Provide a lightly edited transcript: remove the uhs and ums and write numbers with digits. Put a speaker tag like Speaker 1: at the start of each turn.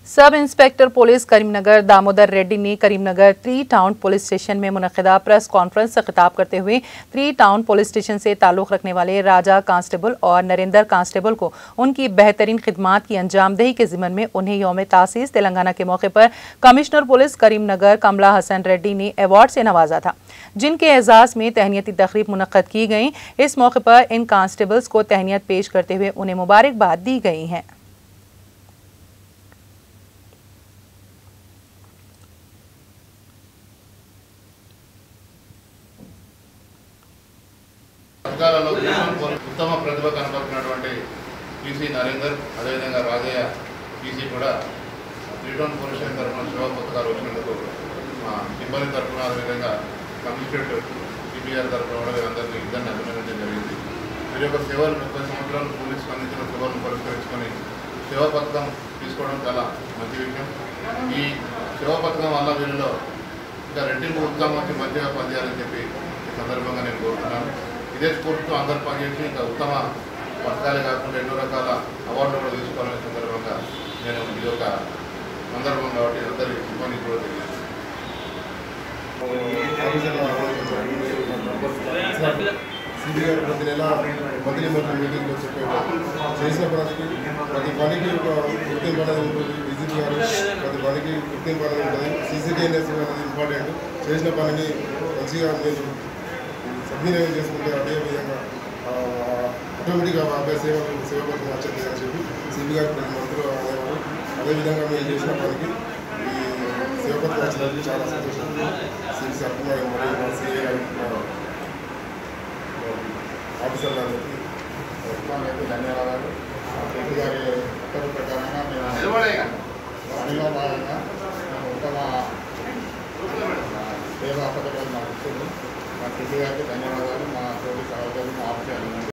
Speaker 1: Sub inspector police Karimnagar Damodar Reddy ने Karimnagar 3 town police station में मुनक़िदा press conference से खिताब करते हुए 3 टाउन पुलिस स्टेशन से ताल्लुक़ रखने वाले राजा कांस्टेबल और नरेंद्र कांस्टेबल को उनकी बेहतरीन खिदमात की अंजामदही के ज़िम्मन में उन्हें यौम तासीस तेलंगाना के मौके पर कमिश्नर पुलिस करीमनगर कमला हसन रेड्डी ने अवार्ड से नवाजा था, जिनके एजाज़ में तहनीती तकरीब मुनक़्क़द की गई। इस मौके पर इन कांस्टेबल्स को तहनीत पेश करते हुए उन्हें मुबारकबाद दी गई है।
Speaker 2: उत्तम प्रतिभा कनपడుతున్నటువంటి पीसी नरेंद्र అదేవిధంగా రాజయ్య पीसी కూడా 3 టౌన్ పోలీస్ స్టేషన్ తరఫున సేవా పథకాలు వచ్చినందుకు మా సిబ్బంది తరఫున అదేవిధంగా కమిషనరేట్ సిపిఆర్ తరఫున కూడా అందరినీ ఇద్దరిని అభినందించడం జరిగింది। వీరి యొక్క సేవలు 30 సంవత్సరాలు పోలీసు స్పందించిన సేవలను పరిష్కరించుకొని సేవా పథకం తీసుకోవడం చాలా మంచి విషయం। ఈ సేవా పథకం వల్ల వీరిలో ఇంకా రెట్టింపు ఉత్తమ మంచిగా పనిచేయాలని చెప్పి ఈ సందర్భంగా నేను కోరుతున్నాను। ఇదే స్ఫూర్తితో అందరూ పనిచేసి ఇంకా ఉత్తమ పథకాలే కాకుండా ఎన్నో రకాల అవార్డులు కూడా తీసుకోవాలనే సందర్భంగా నేను ఇది ఒక సందర్భం కాబట్టి అందరి సిబ్బంది కూడా తెలియదు।
Speaker 3: సిబిఆర్ ప్రతి నెల మంత్లీ మీటింగ్లో చెప్పేవారు చేసిన ప్రతి పనికి ఒక గుర్తింపు అనేది ఉంటుంది। డీజీపీ గారు ప్రతి పనికి గుర్తింపు అనేది ఉంటుంది। సీసీటీఎన్ఎస్ అనేది ఇంపార్టెంట్। చేసిన పనిని మంచిగా మీరు సద్వినియోగం చేసుకుంటే అదేవిధంగా ఆటోమేటిక్గా అబ్బాయి సేవకు వచ్చేది అని చెప్పి సిబి గారు ప్రతి మంత్రులు అనేవారు। అదేవిధంగా మేము చేసిన పనికి ఈ సేవకు వచ్చినందుకు చాలా సంతోషం। సిబి సార్ మరియు మా సిఏ ఆఫీసర్లందరికీ
Speaker 2: ధన్యవాదాలు। రెడ్డి గారి ఉత్తర్వు ప్రకారంగా మేము పనిలో భాగంగా ఉత్తమ సేవా పథకాలు మాకు ఇస్తుంది। మా రెడ్డి గారికి ధన్యవాదాలు। మా తోటి సహోదరులు మా ఆఫీసర్లు